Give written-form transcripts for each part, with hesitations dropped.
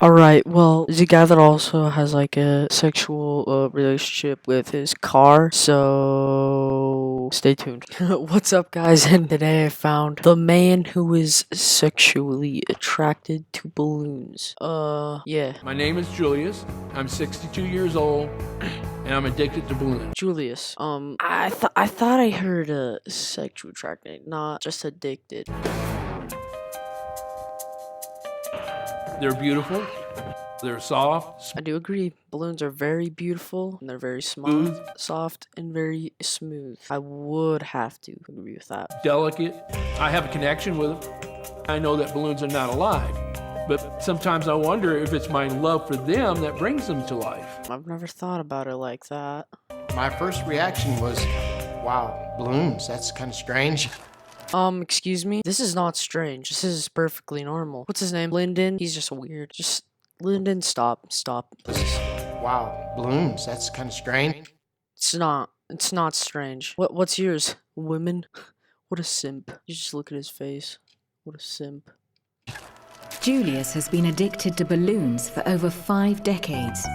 Alright, well, the guy that also has like a sexual relationship with his car, so stay tuned. What's up, guys? And today I found the man who is sexually attracted to balloons. Yeah. My name is Julius. I'm 62 years old, and I'm addicted to balloons. Julius. I thought I heard sexual attracted, not just addicted. They're beautiful. They're soft, I do agree. Balloons are very beautiful and they're very smooth, smooth, soft, and very smooth. I would have to agree with that. delicate. I have a connection with them. I know that balloons are not alive, but sometimes I wonder if it's my love for them that brings them to life. I've never thought about it like that. My first reaction was, wow, balloons, that's kind of strange. Excuse me? This is not strange. This is perfectly normal. What's his name? Lyndon? He's just weird. Just, Lyndon, stop, please. Wow, balloons, that's kind of strange. It's not strange. What's yours? Women? What a simp. You just look at his face. What a simp. Julius has been addicted to balloons for over 5 decades.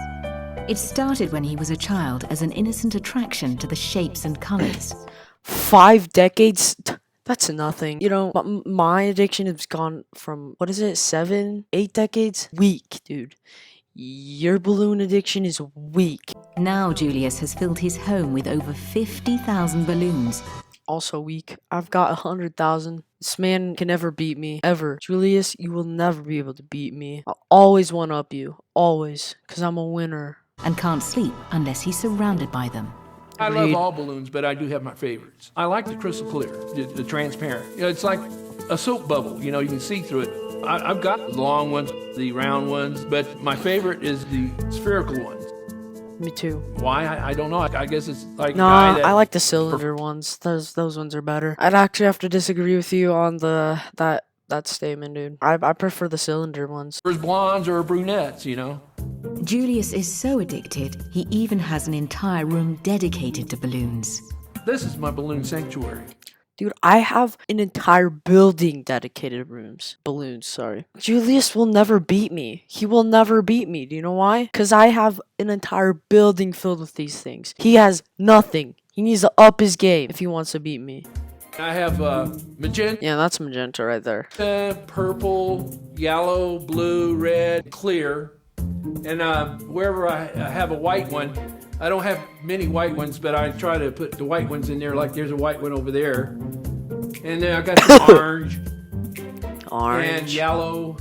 It started when he was a child as an innocent attraction to the shapes and colors. 5 decades? That's nothing. You know, my addiction has gone from, 7, 8 decades? Weak, dude. Your balloon addiction is weak. Now Julius has filled his home with over 50,000 balloons. Also weak. I've got 100,000. This man can never beat me. Ever. Julius, you will never be able to beat me. I'll always one-up you. Always. Because I'm a winner. And can't sleep unless he's surrounded by them. I Agreed. love all balloons, but I do have my favorites. I like the crystal clear, the transparent. You know, it's like a soap bubble. You know, you can see through it. I've got the long ones, the round ones, but my favorite is the spherical ones. Me too. Why? I don't know. I guess it's like a Nah, guy that I like the cylinder ones. Those ones are better. I'd actually have to disagree with you on that statement, dude. I prefer the cylinder ones. prefers blondes or brunettes, you know. Julius is so addicted, he even has an entire room dedicated to balloons. This is my balloon sanctuary. Dude, I have an entire building dedicated balloons, sorry. Julius will never beat me. He will never beat me. Do you know why? Because I have an entire building filled with these things. He has nothing. He needs to up his game if he wants to beat me. I have magenta, Yeah, that's magenta right there. purple, yellow, blue, red, clear. And wherever I have a white one, I don't have many white ones, but I try to put the white ones in there, like there's a white one over there. And then I got the orange, and Orange. yellow,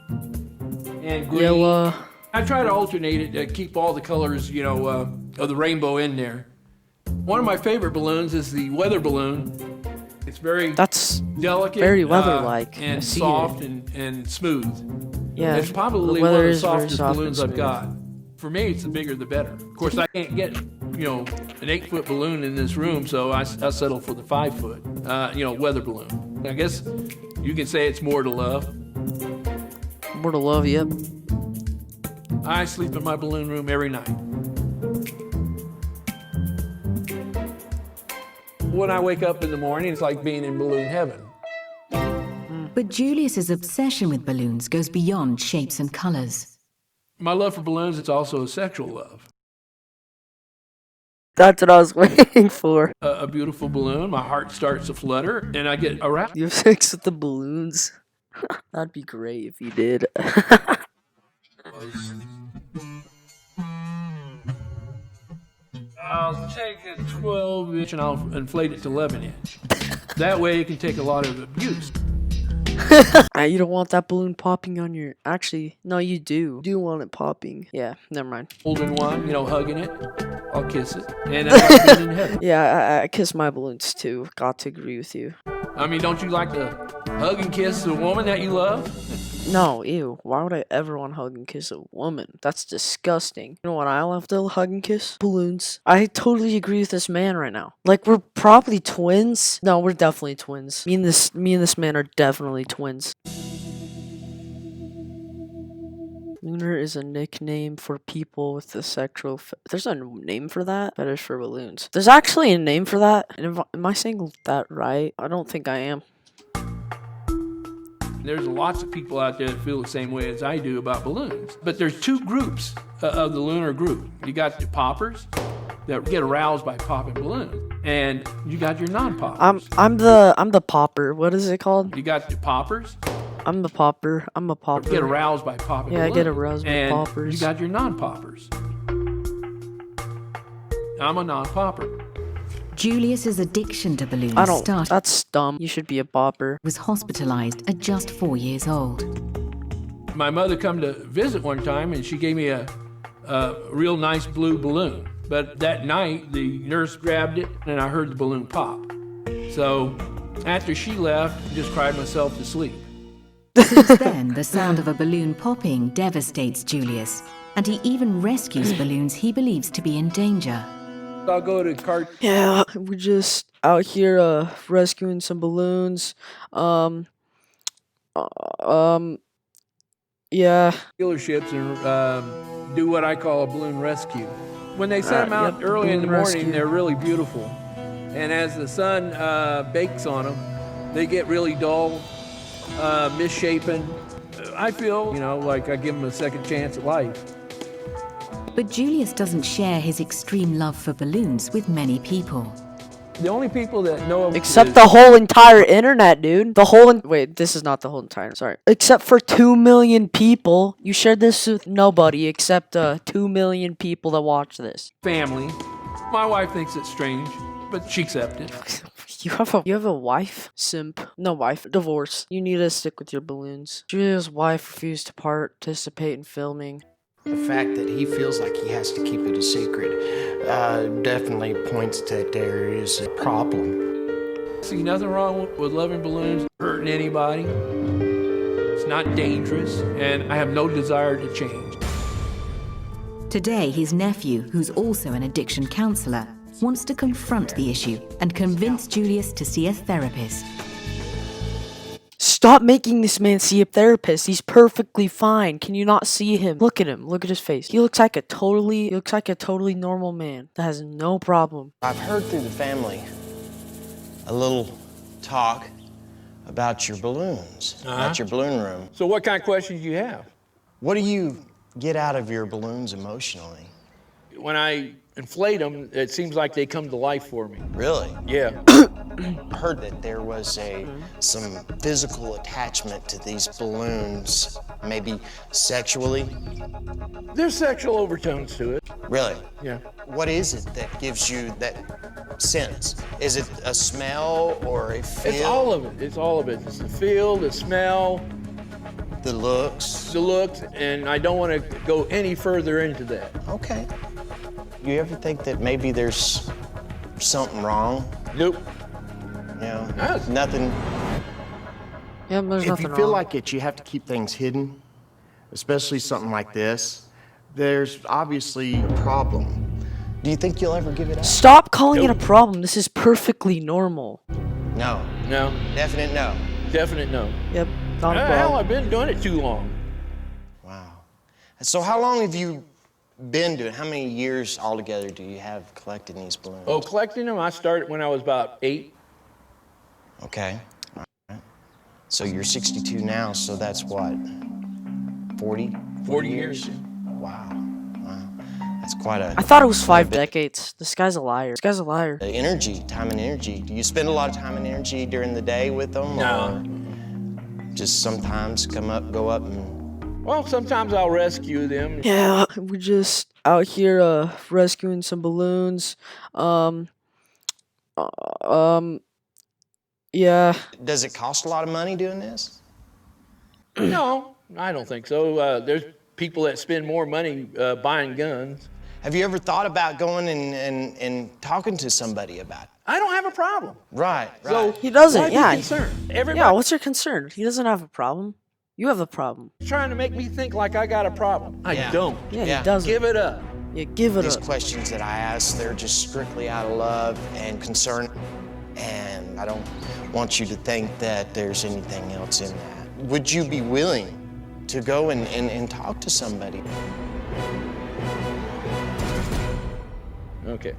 and green. Yellow. I try to alternate it to keep all the colors, you know, of the rainbow in there. One of my favorite balloons is the weather balloon. It's very That's delicate, very weather-like. I and see soft and smooth. yeah. It's probably the one of weather the is very softest soft and balloons I've smooth. got. For me, it's the bigger the better. Of course, I can't get, you know, an 8-foot balloon in this room, so I settle for the 5-foot, you know, weather balloon. I guess you can say it's more to love. More to love, yep. I sleep in my balloon room every night. When I wake up in the morning, it's like being in balloon heaven. But Julius's obsession with balloons goes beyond shapes and colors. My love for balloons, it's also a sexual love. That's what I was waiting for. A beautiful balloon, my heart starts to flutter, and I get aroused. You have sex with the balloons? That'd be great if you did. I'll take a 12-inch and I'll inflate it to 11-inch. That way it can take a lot of abuse. You don't want that balloon popping on your... Actually, no, you do. You do want it popping. Yeah, never mind. Holding one, you know, hugging it. I'll kiss it. And I'll be in heaven. Yeah, I kiss my balloons too. Got to agree with you. I mean, don't you like to hug and kiss the woman that you love? No, ew. Why would I ever want to hug and kiss a woman? That's disgusting. You know what I love to hug and kiss? Balloons. I totally agree with this man right now. Like, we're probably twins. No, we're definitely twins. Me and this man are definitely twins. Lunar is a nickname for people with the sexual... There's a name for that? Fetish for balloons. There's actually a name for that? Am I saying that right? I don't think I am. There's lots of people out there that feel the same way as I do about balloons. But there's two groups of the lunar group. You got the poppers that get aroused by popping balloons, and you got your non-poppers. I'm the popper. What is it called? You got the poppers I'm the popper. I'm a popper. get aroused by popping Yeah, I balloons. get aroused by and poppers. You got your non-poppers. I'm a non-popper. Julius's addiction to balloons I don't. started That's dumb. You should be a popper. was hospitalized at just 4 years old. My mother come to visit one time, and she gave me a real nice blue balloon. But that night, the nurse grabbed it, and I heard the balloon pop. So after she left, I just cried myself to sleep. Since then, the sound of a balloon popping devastates Julius, and he even rescues balloons he believes to be in danger. I'll go to Yeah, we're just out here rescuing some balloons. Yeah. dealerships and do what I call a balloon rescue. When they set them out yep, early in the balloon morning, rescue. they're really beautiful. And as the sun bakes on them, they get really dull, misshapen. I feel, like I give them a second chance at life. But Julius doesn't share his extreme love for balloons with many people. The only people that know him Except is- the whole entire internet, dude. Wait, this is not the whole entire. Sorry. Except for 2 million people. You shared this with nobody except 2 million people that watch this. family. My wife thinks it's strange, but she accepts it. You have a wife? Simp. No wife. Divorce. You need to stick with your balloons. Julia's wife refused to participate in filming. The fact that he feels like he has to keep it a secret definitely points that there is a problem. See, nothing wrong with loving balloons, hurting anybody. It's not dangerous, and I have no desire to change. Today, his nephew, who's also an addiction counselor, wants to confront the issue and convince Julius to see a therapist. Stop making this man see a therapist. He's perfectly fine. Can you not see him? Look at him. Look at his face. He looks like a totally normal man that has no problem. I've heard through the family a little talk about your balloons, about your balloon room. So what kind of questions do you have? What do you get out of your balloons emotionally? When I inflate them, it seems like they come to life for me. Really? Yeah. I heard that there was some physical attachment to these balloons, maybe sexually. There's sexual overtones to it. Really? Yeah. What is it that gives you that sense? Is it a smell or a feel? It's all of it. It's all of it. It's the feel, the smell, The looks? the looks, and I don't want to go any further into that. Okay. You ever think that maybe there's something wrong? Nope. You know, No. nothing. Yeah, there's If nothing you feel wrong. like it, you have to keep things hidden, especially something like this. There's obviously a problem. Do you think you'll ever give it up? Stop calling it a problem. This is perfectly normal. No. No. Definite no. Definite no. Yep. Not a Hell, problem. I've been doing it too long. Wow. So how long have you been doing? How many years altogether do you have collecting these balloons? Oh, collecting them, I started when I was about 8. Okay. All right. So you're 62 now, so that's what? 40? 40 years. Wow. Wow. That's quite a I thought it was 5 decades. This guy's a liar. This guy's a liar. energy, time and energy. Do you spend a lot of time and energy during the day with them? No. Or just sometimes go up and Well, sometimes I'll rescue them. Yeah, we're just out here rescuing some balloons. Yeah. does it cost a lot of money doing this? No, I don't think so. There's people that spend more money buying guns. Have you ever thought about going and talking to somebody about it? I don't have a problem. Right, right. So He doesn't, why be yeah. concerned? Yeah, Everybody's what's your concern? He doesn't have a problem. You have a problem. trying to make me think like I got a problem. I Yeah. don't. Yeah, Yeah. he doesn't. Give it up. Yeah, give it These up. questions that I ask, they're just strictly out of love and concern. And I don't want you to think that there's anything else in that. Would you be willing to go and talk to somebody? Okay.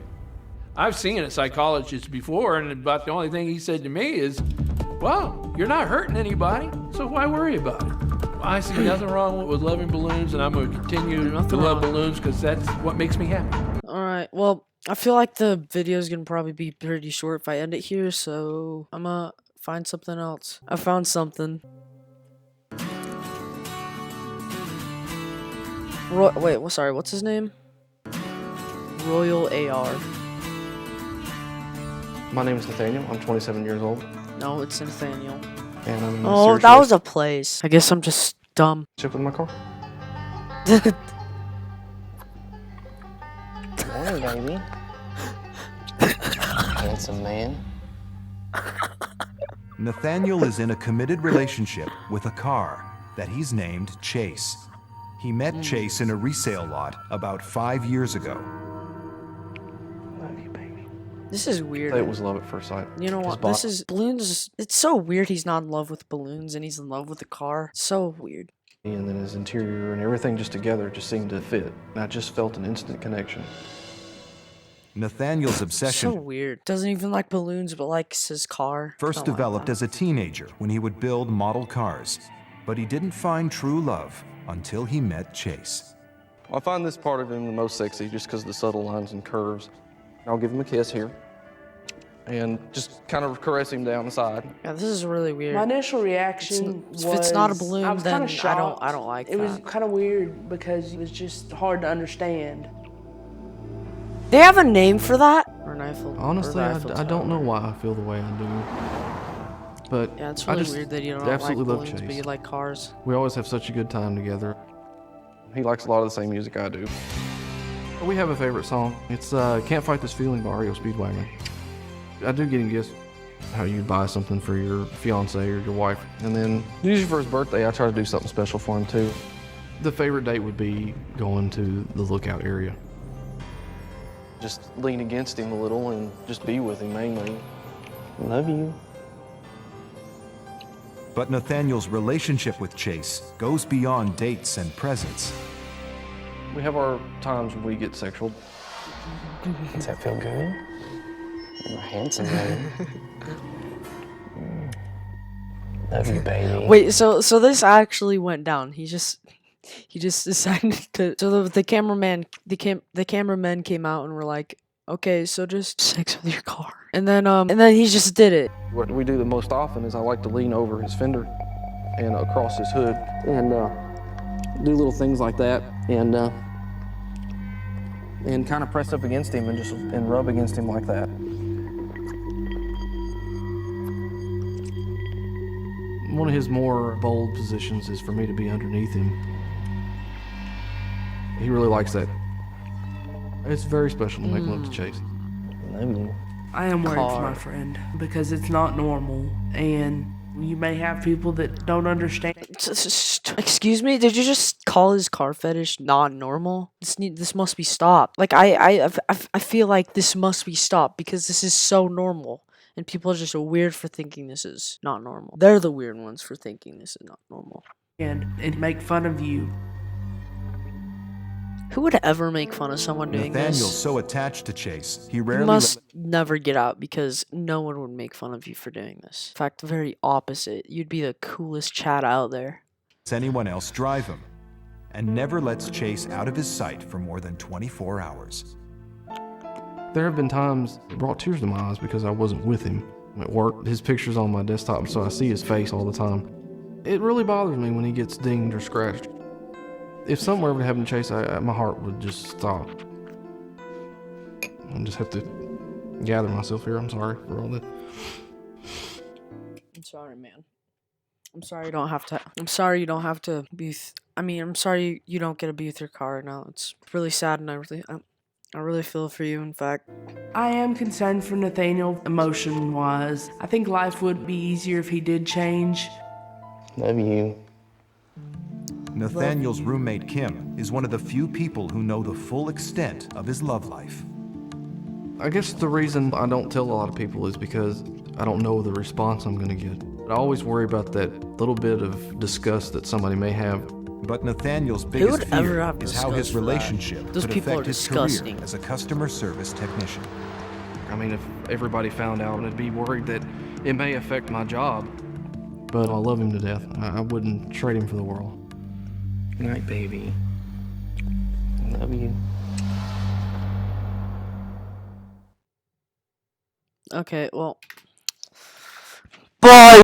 I've seen a psychologist before, and about the only thing he said to me is, well, you're not hurting anybody, so why worry about it? I see nothing wrong with loving balloons, and I'm going to continue to love balloons because that's what makes me happy. Alright, well, I feel like the video is gonna probably be pretty short if I end it here, so I'm gonna find something else. I found something. Wait, sorry, what's his name? Royal AR. My name is Nathaniel. I'm 27 years old, No, it's Nathaniel. and I'm in a Oh, serious that was a place. I guess I'm just dumb. relationship with my car. Morning, baby. Handsome man. Nathaniel is in a committed relationship with a car that he's named Chase. He met Chase in a resale lot about 5 years ago. Love you, baby. This is weird. It was love at first sight. You know what? This is balloons. It's so weird. He's not in love with balloons and he's in love with the car. So weird. And then his interior and everything just together just seemed to fit. And I just felt an instant connection. Nathaniel's So obsession weird. Doesn't even like balloons, but likes his car. first Don't like developed that. as a teenager when he would build model cars. But he didn't find true love until he met Chase. I find this part of him the most sexy just because of the subtle lines and curves. I'll give him a kiss here. And just kind of caress him down the side. Yeah, this is really weird. My initial reaction was, if it's not a I balloon, was then kinda shocked. I don't like It was that. kind of weird because it was just hard to understand. They have a name for that? Or an Eiffel? Honestly, or I, the Eiffel I don't know Tower. why I feel the way I do. But Yeah, it's I really just weird that you don't like absolutely love balloons, but Chase. you like cars. We always have such a good time together. He likes a lot of the same music I do. We have a favorite song. It's Can't Fight This Feeling by REO Speedwagon. I do get him gifts. How you buy something for your fiance or your wife. And then usually for his birthday, I try to do something special for him too. The favorite date would be going to the Lookout area. Just lean against him a little and just be with him mainly. Love you. But Nathaniel's relationship with Chase goes beyond dates and presents. We have our times when we get sexual. Does that feel good? You're handsome, man. Love you, baby. Wait, so this actually went down. He just decided to. So the cameraman, the cameramen came out and were like, okay, so just sex with your car, and then he just did it. What we do the most often is I like to lean over his fender and across his hood and do little things like that and kind of press up against him and rub against him like that. One of his more bold positions is for me to be underneath him. He really likes that. It's very special to make love to Chase. Love you. I am worried for Car. my friend because it's not normal, and you may have people that don't understand. Excuse me, did you just call his car fetish not normal? This must be stopped. Like I feel like this must be stopped because this is so normal. And people are just weird for thinking this is not normal. They're the weird ones for thinking this is not normal. And make fun of you. Who would ever make fun of someone doing Nathaniel's this? so attached to Chase, he You rarely must never get out because no one would make fun of you for doing this. In fact, the very opposite. You'd be the coolest chat out there. lets anyone else drive him, and never lets Chase out of his sight for more than 24 hours. There have been times it brought tears to my eyes because I wasn't with him at work. His picture's on my desktop, so I see his face all the time. It really bothers me when he gets dinged or scratched. If something were ever to happen to Chase, my heart would just stop. I just have to gather myself here. I'm sorry for all that. I'm sorry, man. I'm sorry you don't have to. I'm sorry you don't have to be. I'm sorry you don't get to be with your car now. It's really sad, and I really feel for you. In fact, I am concerned for Nathaniel emotion-wise. I think life would be easier if he did change. Love you. Nathaniel's roommate Kim is one of the few people who know the full extent of his love life. I guess the reason I don't tell a lot of people is because I don't know the response I'm going to get. I always worry about that little bit of disgust that somebody may have. But Nathaniel's biggest would ever fear have is how his disgust for that? relationship Those could people affect are his career disgusting. as a customer service technician. I mean, if everybody found out, I'd be worried that it may affect my job. But I love him to death. I wouldn't trade him for the world. Good night, baby. Love you. Okay, well. Bye!